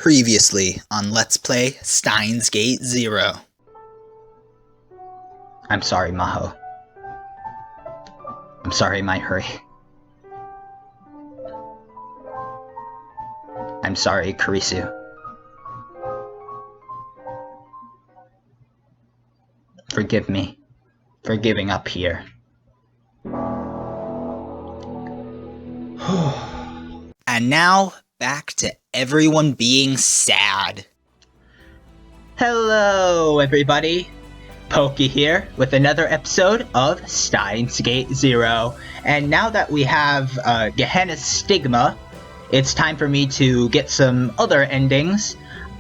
Previously on Let's Play Steins Gate 0. I'm sorry, Maho. I'm sorry, my hurry. I'm sorry, Kurisu. Forgive me for giving up here. And now, back to everyone being sad. Hello, everybody. Pokey here with another episode of Steins Gate 0. And now that we have Gehenna's Stigma, it's time for me to get some other endings.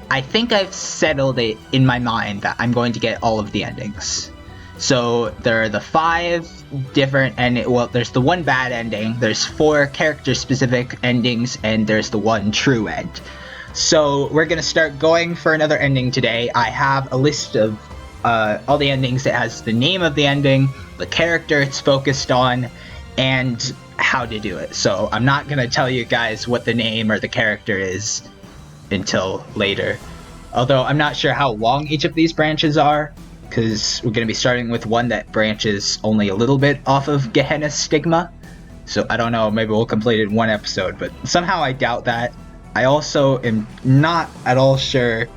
I think I've settled it in my mind that I'm going to get all of the endings. So there are the 5 different there's the one bad ending, there's 4 character-specific endings, and there's the one true end. So we're going to start going for another ending today. I have a list of all the endings that has the name of the ending, the character it's focused on, and how to do it. So I'm not going to tell you guys what the name or the character is until later. Although I'm not sure how long each of these branches are, because we're going to be starting with one that branches only a little bit off of Gehenna's Stigma. So I don't know, maybe we'll complete it in one episode, but somehow I doubt that. I also am not at all sure,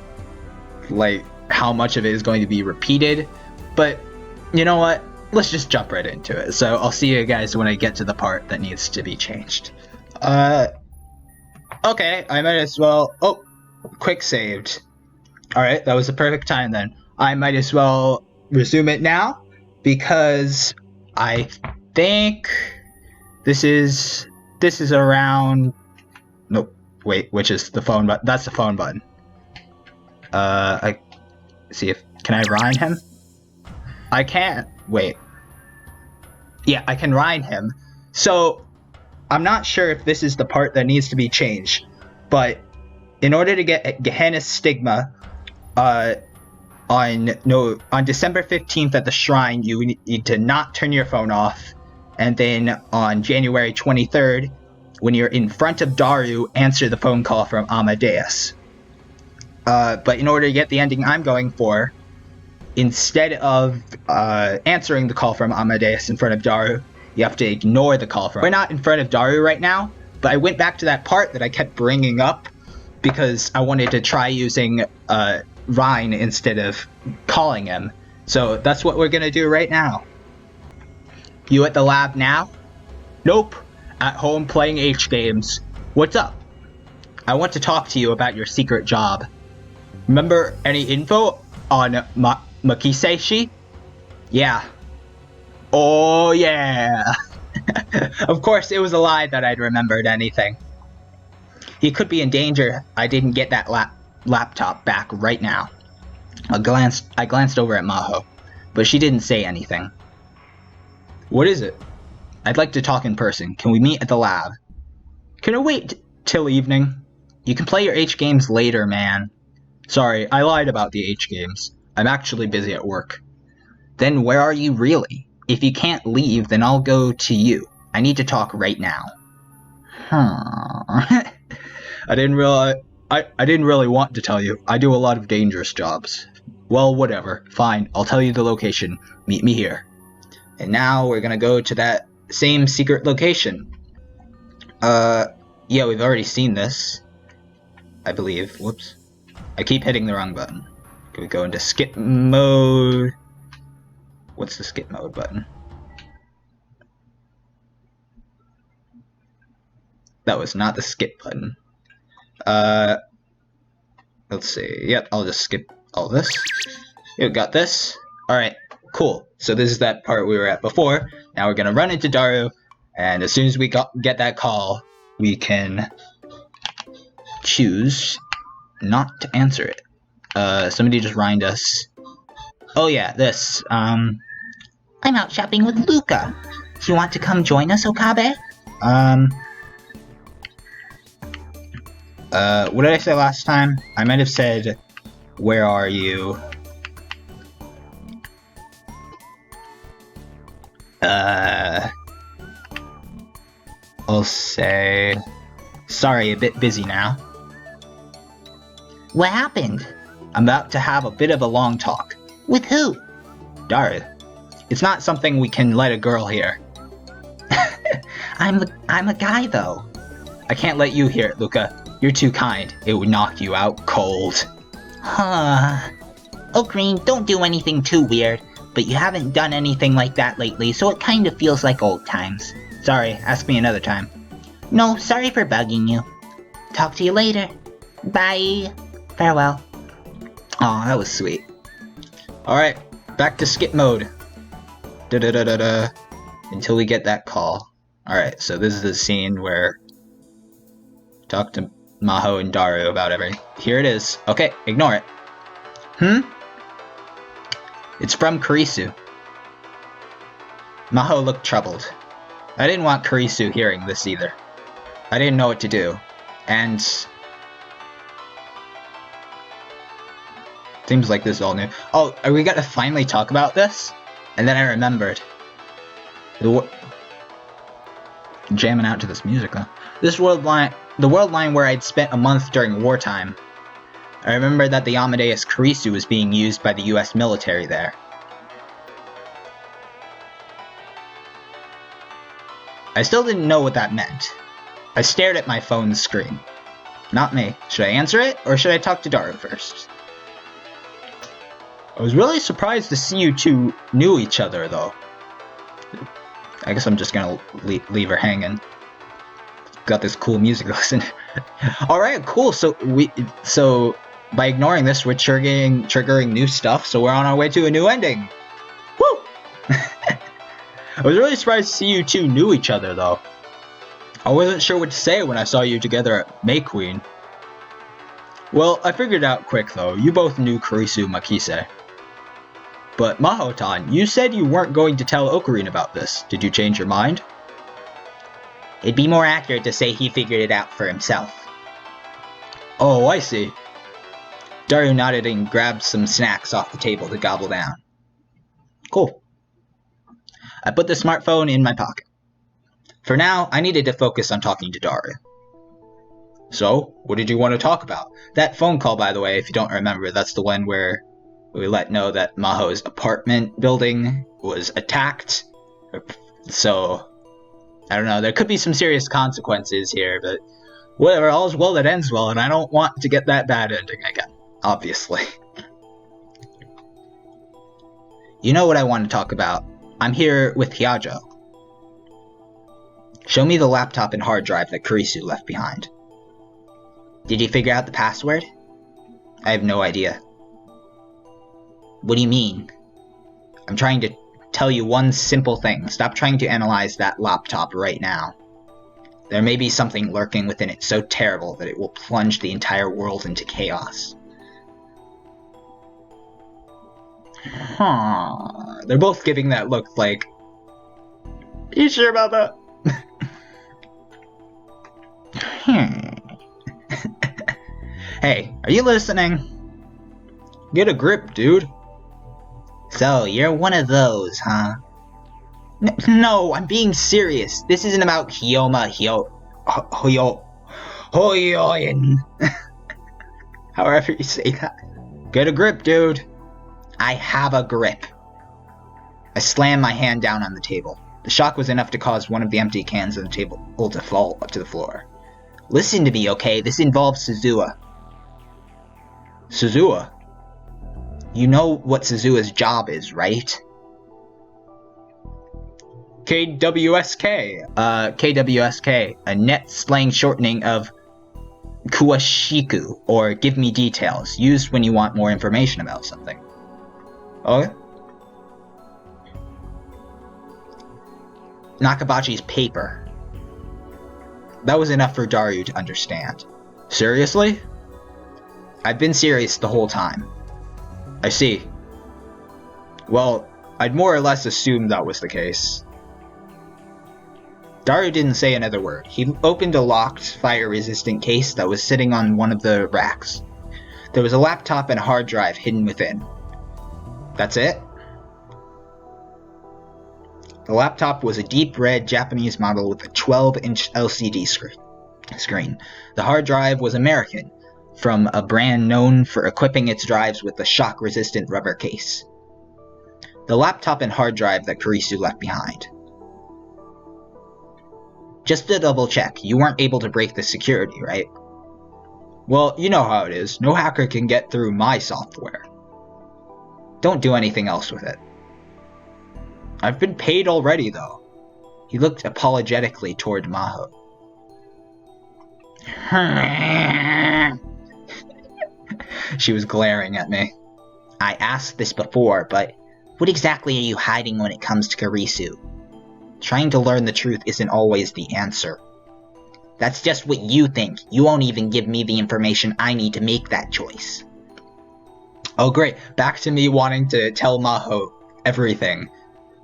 like, how much of it is going to be repeated, but you know what? Let's just jump right into it. So I'll see you guys when I get to the part that needs to be changed. Okay, I might as well... Oh, quick saved. Alright, that was the perfect time then. I might as well resume it now, because I think this is around... Nope, wait, which is the phone button? That's the phone button. Can I rhyme him? I can't. Wait. Yeah, I can rhyme him. So, I'm not sure if this is the part that needs to be changed, but in order to get Gehenna's Stigma, on December 15th at the shrine, you need to not turn your phone off, and then on January 23rd, when you're in front of Daru, answer the phone call from Amadeus. But in order to get the ending I'm going for, instead of answering the call from Amadeus in front of Daru, you have to ignore the call from... We're not in front of Daru right now, but I went back to that part that I kept bringing up because I wanted to try using Rhine instead of calling him. So that's what we're gonna do right now. You at the lab now? Nope. At home playing H games. What's up? I want to talk to you about your secret job. Remember any info on Makiseshi? Yeah. Oh yeah. Of course, it was a lie that I'd remembered anything. He could be in danger. I didn't get that laptop back right now. I glanced over at Maho, but she didn't say anything. What is it? I'd like to talk in person. Can we meet at the lab? Can I wait till evening? You can play your H games later, man. Sorry, I lied about the H games. I'm actually busy at work. Then where are you really? If you can't leave, then I'll go to you. I need to talk right now. I didn't really want to tell you. I do a lot of dangerous jobs. Well, whatever. Fine, I'll tell you the location. Meet me here. And now we're gonna go to that same secret location. Yeah, we've already seen this, I believe. Whoops. I keep hitting the wrong button. Can we go into skip mode? What's the skip mode button? That was not the skip button. Let's see. Yep, I'll just skip all this. You got this. Alright, cool. So this is that part we were at before. Now we're gonna run into Daru, and as soon as we get that call, we can choose not to answer it. Somebody just rhymed us. Oh yeah, this. I'm out shopping with Luca. You want to come join us, Okabe? What did I say last time? I might have said, where are you? I'll say, sorry, a bit busy now. What happened? I'm about to have a bit of a long talk. With who? Daru. It's not something we can let a girl hear. I'm a guy, though. I can't let you hear it, Luca. You're too kind. It would knock you out cold. Huh. Oh, Green, don't do anything too weird. But you haven't done anything like that lately, so it kind of feels like old times. Sorry, ask me another time. No, sorry for bugging you. Talk to you later. Bye. Farewell. Aw, that was sweet. Alright, back to skip mode. Da-da-da-da-da. Until we get that call. Alright, so this is the scene where... talk to Maho and Daru about everything. Here it is. Okay, ignore it. It's from Kurisu. Maho looked troubled. I didn't want Kurisu hearing this either. I didn't know what to do. And... seems like this is all new. Oh, are we gonna finally talk about this? And then I remembered. Jamming out to this music, though. The world line where I'd spent a month during wartime. I remember that the Amadeus Kurisu was being used by the US military there. I still didn't know what that meant. I stared at my phone's screen. Not me. Should I answer it, or should I talk to Daru first? I was really surprised to see you two knew each other, though. I guess I'm just gonna leave her hanging. Got this cool music to listen. Alright, cool. So by ignoring this, we're triggering new stuff, so we're on our way to a new ending. Woo! I was really surprised to see you two knew each other, though. I wasn't sure what to say when I saw you together at May Queen. Well, I figured it out quick, though. You both knew Kurisu Makise. But Mahotan, you said you weren't going to tell Ocarina about this. Did you change your mind? It'd be more accurate to say he figured it out for himself. Oh, I see. Daru nodded and grabbed some snacks off the table to gobble down. Cool. I put the smartphone in my pocket. For now, I needed to focus on talking to Daru. So, what did you want to talk about? That phone call, by the way, if you don't remember, that's the one where we let know that Maho's apartment building was attacked. So, I don't know, there could be some serious consequences here, but whatever, all's well that ends well, and I don't want to get that bad ending again, obviously. You know what I want to talk about. I'm here with Hyajo. Show me the laptop and hard drive that Kurisu left behind. Did you figure out the password? I have no idea. What do you mean? I'm trying to tell you one simple thing. Stop trying to analyze that laptop right now. There may be something lurking within it so terrible that it will plunge the entire world into chaos. Huh. They're both giving that look like... You sure about that? Hey, are you listening? Get a grip, dude. So, you're one of those, huh? No, I'm being serious. This isn't about Hoyoin. However you say that. Get a grip, dude. I have a grip. I slammed my hand down on the table. The shock was enough to cause one of the empty cans on the table to fall to the floor. Listen to me, okay? This involves Suzuha. Suzuha? You know what Suzuha's job is, right? KWSK. KWSK. A net slang shortening of Kuwashiku, or give me details, used when you want more information about something. Okay. Nakabachi's paper. That was enough for Daru to understand. Seriously? I've been serious the whole time. I see. Well, I'd more or less assumed that was the case. Daru didn't say another word. He opened a locked, fire-resistant case that was sitting on one of the racks. There was a laptop and a hard drive hidden within. That's it? The laptop was a deep red Japanese model with a 12-inch LCD screen. The hard drive was American, from a brand known for equipping its drives with a shock-resistant rubber case. The laptop and hard drive that Kurisu left behind. Just to double check, you weren't able to break the security, right? Well, you know how it is. No hacker can get through my software. Don't do anything else with it. I've been paid already, though. He looked apologetically toward Maho. She was glaring at me. I asked this before, but what exactly are you hiding when it comes to Kurisu? Trying to learn the truth isn't always the answer. That's just what you think. You won't even give me the information I need to make that choice. Oh great, back to me wanting to tell Maho everything.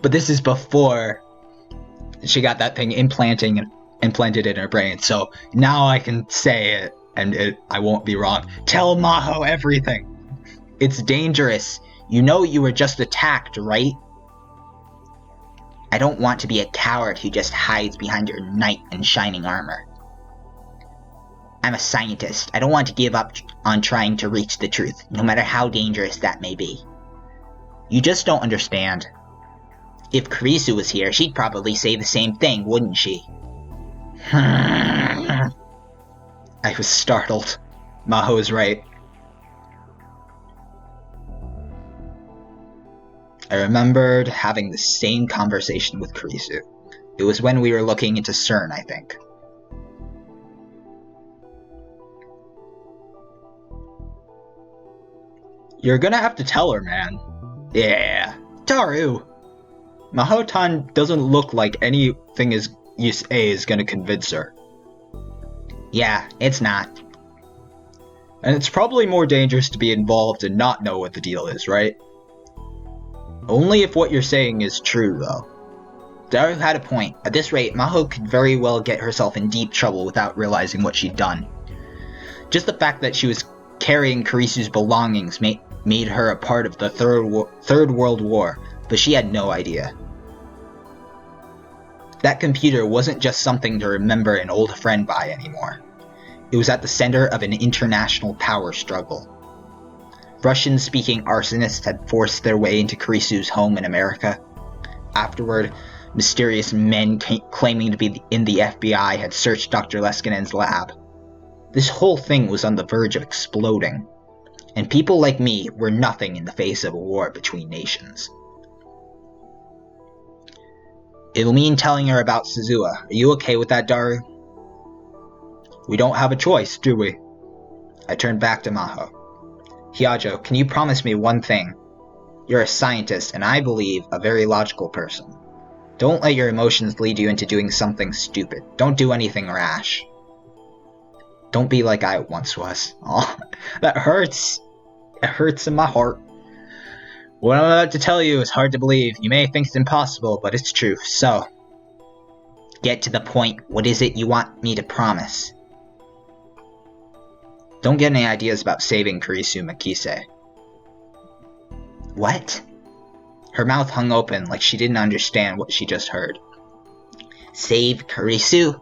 But this is before she got that thing implanted in her brain, so now I can say it, and I won't be wrong. Tell Maho everything! It's dangerous. You know you were just attacked, right? I don't want to be a coward who just hides behind your knight in shining armor. I'm a scientist. I don't want to give up on trying to reach the truth, no matter how dangerous that may be. You just don't understand. If Kurisu was here, she'd probably say the same thing, wouldn't she? I was startled. Maho is right. I remembered having the same conversation with Kurisu. It was when we were looking into CERN, I think. You're gonna have to tell her, man. Yeah. Daru! Maho-tan doesn't look like anything you say is gonna convince her. Yeah, it's not. And it's probably more dangerous to be involved and not know what the deal is, right? Only if what you're saying is true, though. Daru had a point. At this rate, Maho could very well get herself in deep trouble without realizing what she'd done. Just the fact that she was carrying Kurisu's belongings made her a part of the Third World War, but she had no idea. That computer wasn't just something to remember an old friend by anymore. It was at the center of an international power struggle. Russian-speaking arsonists had forced their way into Kurisu's home in America. Afterward, mysterious men claiming to be in the FBI had searched Dr. Leskinen's lab. This whole thing was on the verge of exploding, and people like me were nothing in the face of a war between nations. It'll mean telling her about Suzuha. Are you okay with that, Daru? We don't have a choice, do we? I turned back to Maho. Hyajo, can you promise me one thing? You're a scientist, and I believe a very logical person. Don't let your emotions lead you into doing something stupid. Don't do anything rash. Don't be like I once was. Oh, that hurts. It hurts in my heart. What I'm about to tell you is hard to believe. You may think it's impossible, but it's true. So, get to the point. What is it you want me to promise? Don't get any ideas about saving Kurisu Makise. What? Her mouth hung open like she didn't understand what she just heard. Save Kurisu?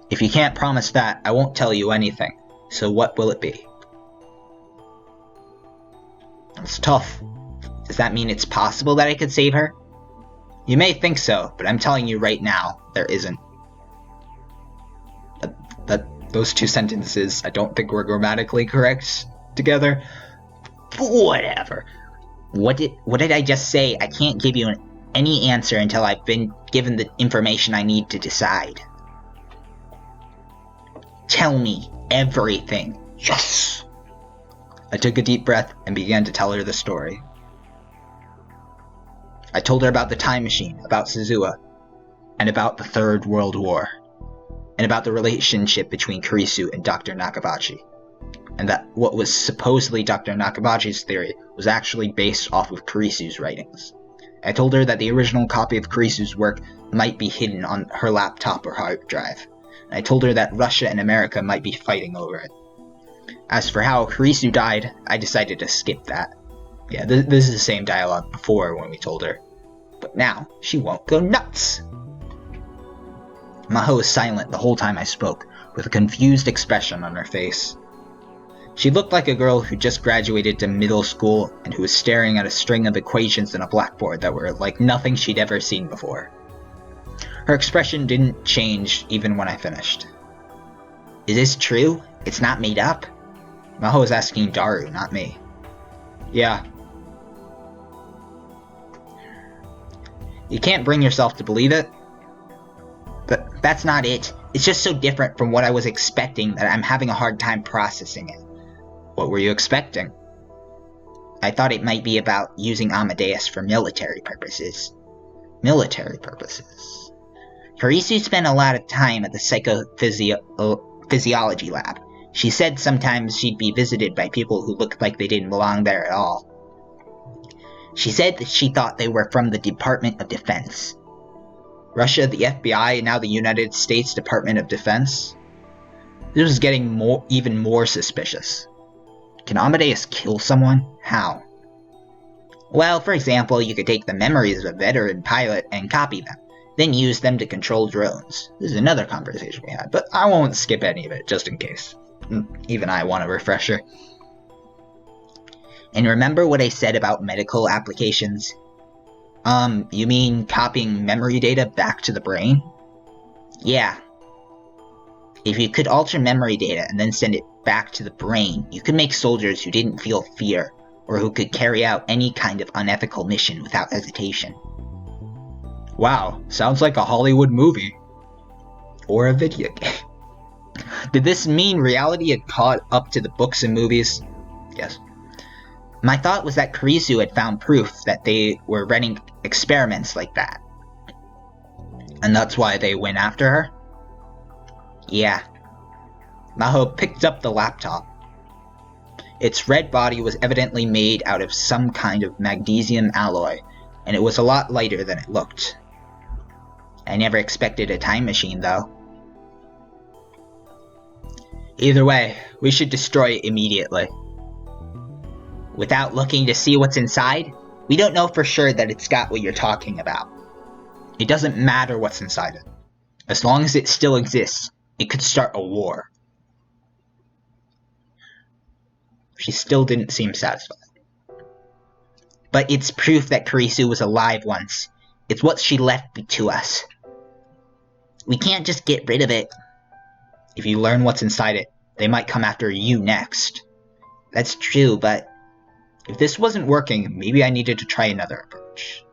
If you can't promise that, I won't tell you anything. So what will it be? It's tough. Does that mean it's possible that I could save her? You may think so, but I'm telling you right now, there isn't. Those two sentences I don't think were grammatically correct together. But whatever. What did I just say? I can't give you any answer until I've been given the information I need to decide. Tell me everything. Yes! I took a deep breath and began to tell her the story. I told her about the time machine, about Suzuha, and about the Third World War, and about the relationship between Kurisu and Dr. Nakabachi, and that what was supposedly Dr. Nakabachi's theory was actually based off of Kurisu's writings. I told her that the original copy of Kurisu's work might be hidden on her laptop or hard drive, and I told her that Russia and America might be fighting over it. As for how Kurisu died, I decided to skip that. Yeah, this is the same dialogue before when we told her. But now, she won't go nuts! Maho was silent the whole time I spoke, with a confused expression on her face. She looked like a girl who just graduated to middle school and who was staring at a string of equations on a blackboard that were like nothing she'd ever seen before. Her expression didn't change even when I finished. Is this true? It's not made up? Maho was asking Daru, not me. Yeah. You can't bring yourself to believe it? But that's not it. It's just so different from what I was expecting that I'm having a hard time processing it. What were you expecting? I thought it might be about using Amadeus for military purposes. Military purposes? Kurisu spent a lot of time at the psychophysiology lab. She said sometimes she'd be visited by people who looked like they didn't belong there at all. She said that she thought they were from the Department of Defense. Russia, the FBI, and now the United States Department of Defense? This was getting even more suspicious. Can Amadeus kill someone? How? Well, for example, you could take the memories of a veteran pilot and copy them, then use them to control drones. This is another conversation we had, but I won't skip any of it, just in case. Even I want a refresher. And remember what I said about medical applications? You mean copying memory data back to the brain? Yeah. If you could alter memory data and then send it back to the brain, you could make soldiers who didn't feel fear, or who could carry out any kind of unethical mission without hesitation. Wow, sounds like a Hollywood movie. Or a video game. Did this mean reality had caught up to the books and movies? Yes. My thought was that Kurisu had found proof that they were running experiments like that. And that's why they went after her? Yeah. Maho picked up the laptop. Its red body was evidently made out of some kind of magnesium alloy, and it was a lot lighter than it looked. I never expected a time machine, though. Either way, we should destroy it immediately. Without looking to see what's inside? We don't know for sure that it's got what you're talking about. It doesn't matter what's inside it. As long as it still exists, it could start a war. She still didn't seem satisfied. But it's proof that Kurisu was alive once. It's what she left to us. We can't just get rid of it. If you learn what's inside it, they might come after you next. That's true, but if this wasn't working, maybe I needed to try another approach.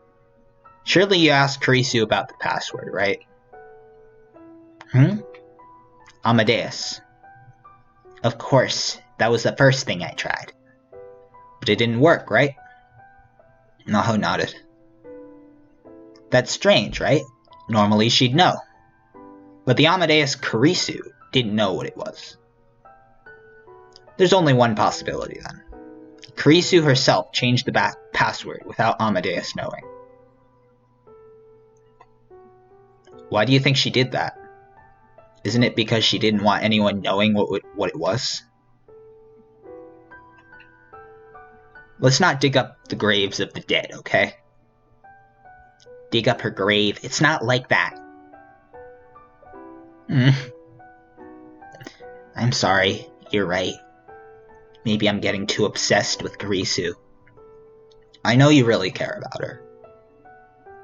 Surely you asked Kurisu about the password, right? Amadeus. Of course, that was the first thing I tried. But it didn't work, right? Naho nodded. That's strange, right? Normally she'd know. But the Amadeus Kurisu didn't know what it was. There's only one possibility then. Kurisu herself changed the password without Amadeus knowing. Why do you think she did that? Isn't it because she didn't want anyone knowing what it was? Let's not dig up the graves of the dead, okay? Dig up her grave. It's not like that. I'm sorry. You're right. Maybe I'm getting too obsessed with Kurisu. I know you really care about her.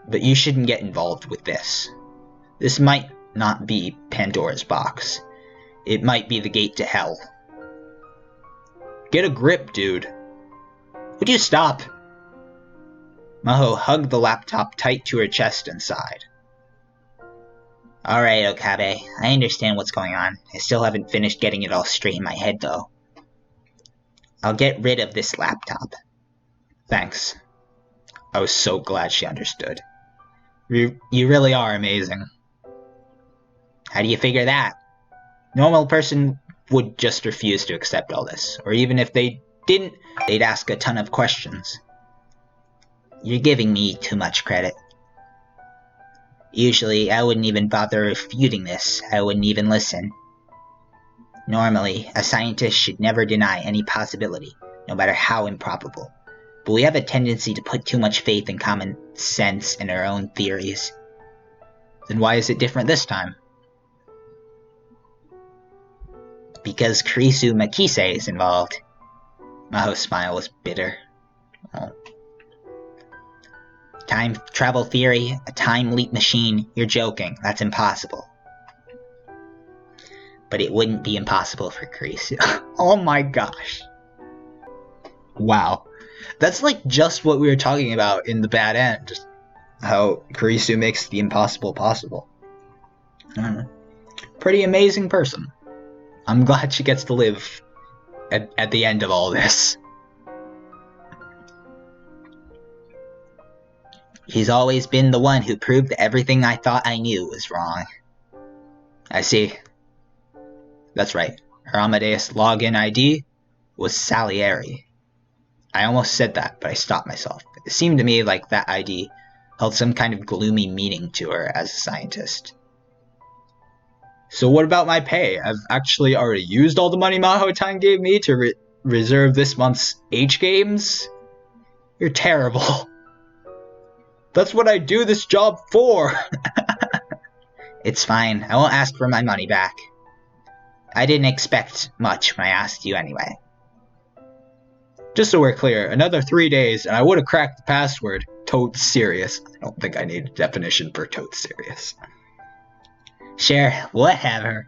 But you shouldn't get involved with this. This might not be Pandora's box. It might be the gate to hell. Get a grip, dude. Would you stop? Maho hugged the laptop tight to her chest and sighed. Alright, Okabe. I understand what's going on. I still haven't finished getting it all straight in my head, though. I'll get rid of this laptop. Thanks. I was so glad she understood. You really are amazing. How do you figure that? Normal person would just refuse to accept all this. Or even if they didn't, they'd ask a ton of questions. You're giving me too much credit. Usually, I wouldn't even bother refuting this. I wouldn't even listen. Normally, a scientist should never deny any possibility, no matter how improbable. But we have a tendency to put too much faith in common sense and our own theories. Then why is it different this time? Because Kurisu Makise is involved. Maho's smile was bitter. Oh. Time travel theory, a time leap machine. You're joking. That's impossible. But it wouldn't be impossible for Kurisu. Oh my gosh. Wow. That's like just what we were talking about in The Bad End. Just how Kurisu makes the impossible possible. Pretty amazing person. I'm glad she gets to live at the end of all this. She's always been the one who proved that everything I thought I knew was wrong. I see. That's right. Her Amadeus login ID was Salieri. I almost said that, but I stopped myself. It seemed to me like that ID held some kind of gloomy meaning to her as a scientist. So what about my pay? I've actually already used all the money Maho-tan gave me to reserve this month's H Games? You're terrible. That's what I do this job for! It's fine. I won't ask for my money back. I didn't expect much when I asked you anyway. Just so we're clear, another 3 days and I would have cracked the password. Totes serious. I don't think I need a definition for totes serious. Sure, whatever.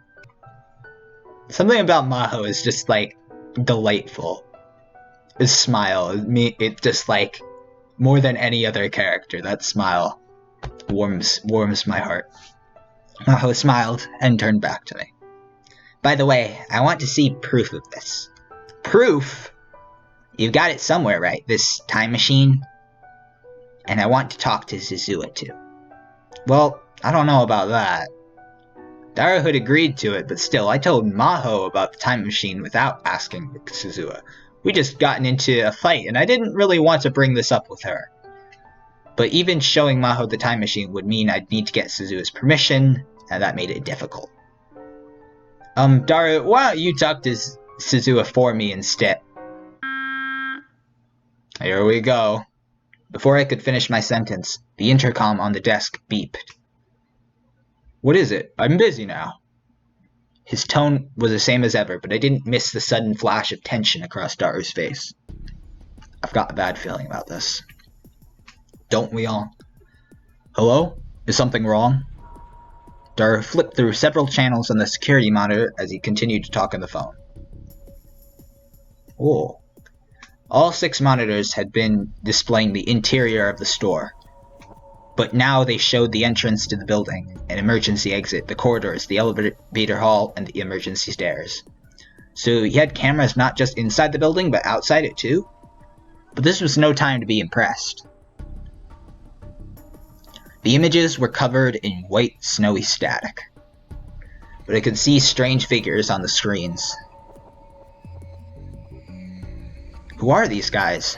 Something about Maho is just, like, delightful. His smile, it just, like, more than any other character, that smile warms my heart. Maho smiled and turned back to me. By the way, I want to see proof of this. Proof? You've got it somewhere, right? This time machine? And I want to talk to Suzuha too. Well, I don't know about that. Daru had agreed to it, but still, I told Maho about the time machine without asking Suzuha. We just gotten into a fight, and I didn't really want to bring this up with her. But even showing Maho the time machine would mean I'd need to get Suzuha's permission, and that made it difficult. Daru, why don't you talk to Suzuha for me instead? Here we go. Before I could finish my sentence, the intercom on the desk beeped. What is it? I'm busy now. His tone was the same as ever, but I didn't miss the sudden flash of tension across Daru's face. I've got a bad feeling about this. Don't we all? Hello? Is something wrong? Daru flipped through several channels on the security monitor as he continued to talk on the phone. Oh. All 6 monitors had been displaying the interior of the store, but now they showed the entrance to the building, an emergency exit, the corridors, the elevator hall, and the emergency stairs. So he had cameras not just inside the building, but outside it too? But this was no time to be impressed. The images were covered in white, snowy static, but I could see strange figures on the screens. Who are these guys?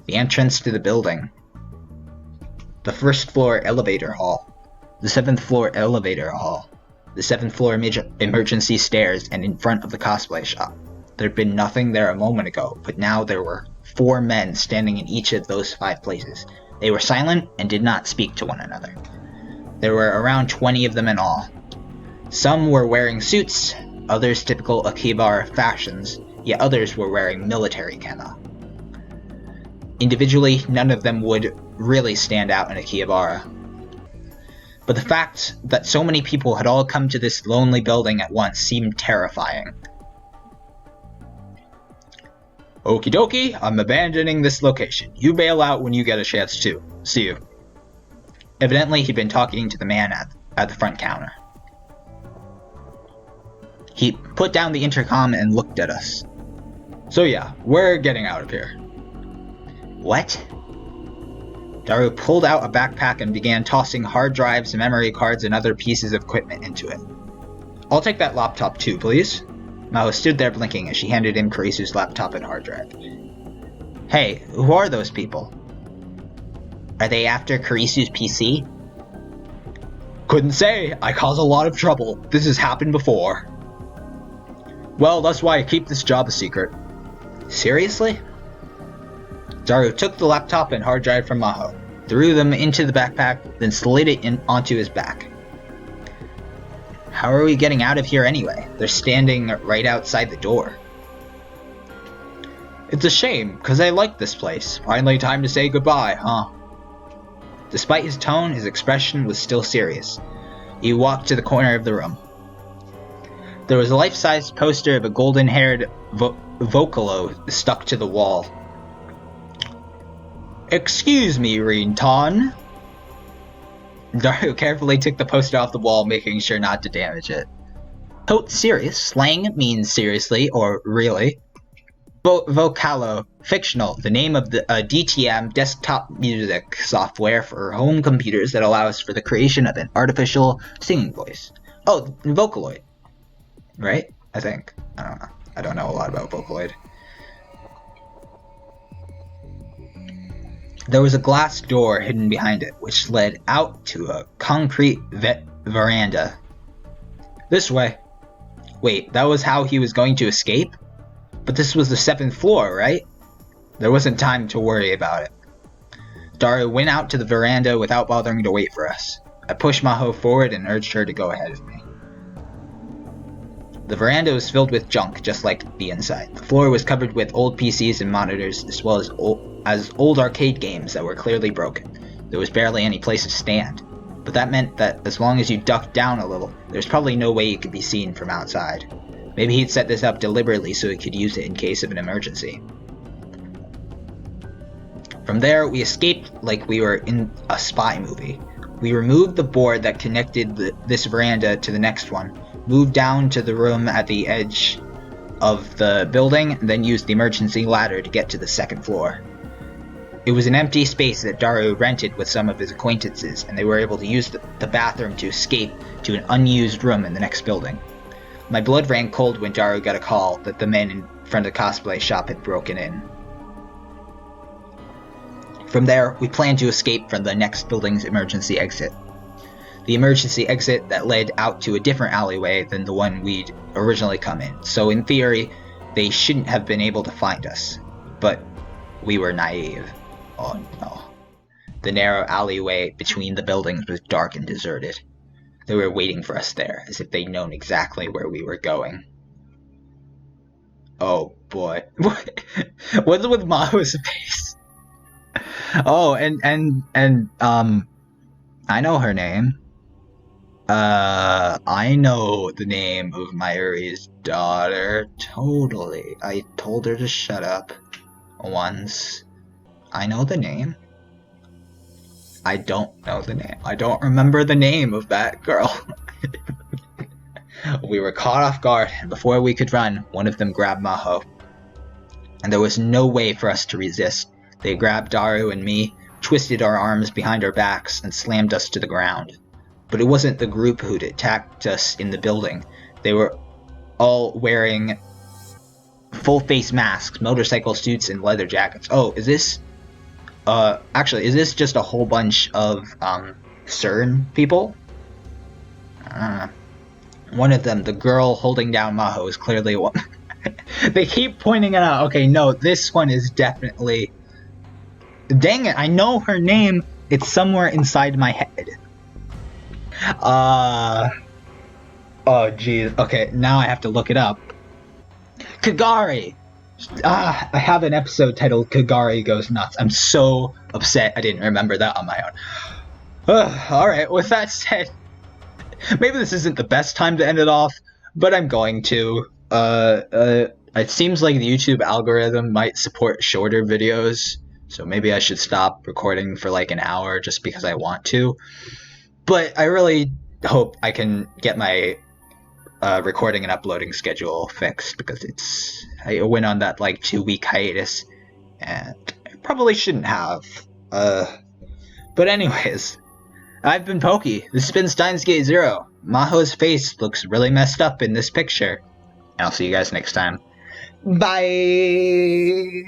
The entrance to the building. The 1st floor elevator hall. The 7th floor elevator hall. The 7th floor emergency stairs, and in front of the cosplay shop. There'd been nothing there a moment ago, but now there were 4 men standing in each of those 5 places. They were silent and did not speak to one another. There were around 20 of them in all. Some were wearing suits, others typical Akihabara fashions, yet others were wearing military camo. Individually, none of them would really stand out in Akihabara. But the fact that so many people had all come to this lonely building at once seemed terrifying. Okie dokie, I'm abandoning this location. You bail out when you get a chance to. See you. Evidently, he'd been talking to the man at the front counter. He put down the intercom and looked at us. So yeah, we're getting out of here. What? Daru pulled out a backpack and began tossing hard drives, memory cards, and other pieces of equipment into it. I'll take that laptop too, please. Maho stood there blinking as she handed him Kurisu's laptop and hard drive. Hey, who are those people? Are they after Kurisu's PC? Couldn't say. I cause a lot of trouble. This has happened before. Well, that's why I keep this job a secret. Seriously? Daru took the laptop and hard drive from Maho, threw them into the backpack, then slid it onto his back. How are we getting out of here anyway? They're standing right outside the door. It's a shame, because I like this place. Finally time to say goodbye, huh? Despite his tone, his expression was still serious. He walked to the corner of the room. There was a life-size poster of a golden-haired Vocalo stuck to the wall. Excuse me, Rinton. Dario carefully took the poster off the wall, making sure not to damage it. Quote, serious. Slang means seriously or really. Vocalo, fictional, the name of the DTM desktop music software for home computers that allows for the creation of an artificial singing voice. Oh, Vocaloid. Right? I think. I don't know. I don't know a lot about Vocaloid. There was a glass door hidden behind it, which led out to a concrete veranda. This way. Wait, that was how he was going to escape? But this was the 7th floor, right? There wasn't time to worry about it. Dario went out to the veranda without bothering to wait for us. I pushed Maho forward and urged her to go ahead of me. The veranda was filled with junk, just like the inside. The floor was covered with old PCs and monitors, as well as old arcade games that were clearly broken. There was barely any place to stand. But that meant that as long as you ducked down a little, there's probably no way you could be seen from outside. Maybe he'd set this up deliberately so he could use it in case of an emergency. From there, we escaped like we were in a spy movie. We removed the board that connected this veranda to the next one, moved down to the room at the edge of the building, and then used the emergency ladder to get to the 2nd floor. It was an empty space that Dario rented with some of his acquaintances, and they were able to use the bathroom to escape to an unused room in the next building. My blood ran cold when Dario got a call that the men in front of the cosplay shop had broken in. From there, we planned to escape from the next building's emergency exit. The emergency exit that led out to a different alleyway than the one we'd originally come in, so in theory, they shouldn't have been able to find us. But we were naive. Oh no. The narrow alleyway between the buildings was dark and deserted. They were waiting for us there, as if they'd known exactly where we were going. Oh boy. What's with Maho's face? Oh, and I know her name. I know the name of Mayuri's daughter. Totally. I told her to shut up once. I know the name. I don't know the name. I don't remember the name of that girl. We were caught off guard, and before we could run, one of them grabbed Maho. And there was no way for us to resist. They grabbed Dario and me, twisted our arms behind our backs, and slammed us to the ground. But it wasn't the group who'd attacked us in the building. They were all wearing full face masks, motorcycle suits, and leather jackets. Oh, is this... actually, is this just a whole bunch of, CERN people? One of them, the girl holding down Maho, is clearly one. They keep pointing it out. Okay, no, this one is definitely... Dang it, I know her name. It's somewhere inside my head. Oh, jeez. Okay, now I have to look it up. Kagari! I have an episode titled Kagari Goes Nuts. I'm so upset I didn't remember that on my own. Alright, with that said, maybe this isn't the best time to end it off, but I'm going to. It seems like the YouTube algorithm might support shorter videos, so maybe I should stop recording for like an hour just because I want to. But I really hope I can get my recording and uploading schedule fixed, because I went on that like 2-week hiatus and I probably shouldn't have. But anyways, I've been Pokey. This has been Steins Gate Zero. Maho's face looks really messed up in this picture. And I'll see you guys next time. Bye!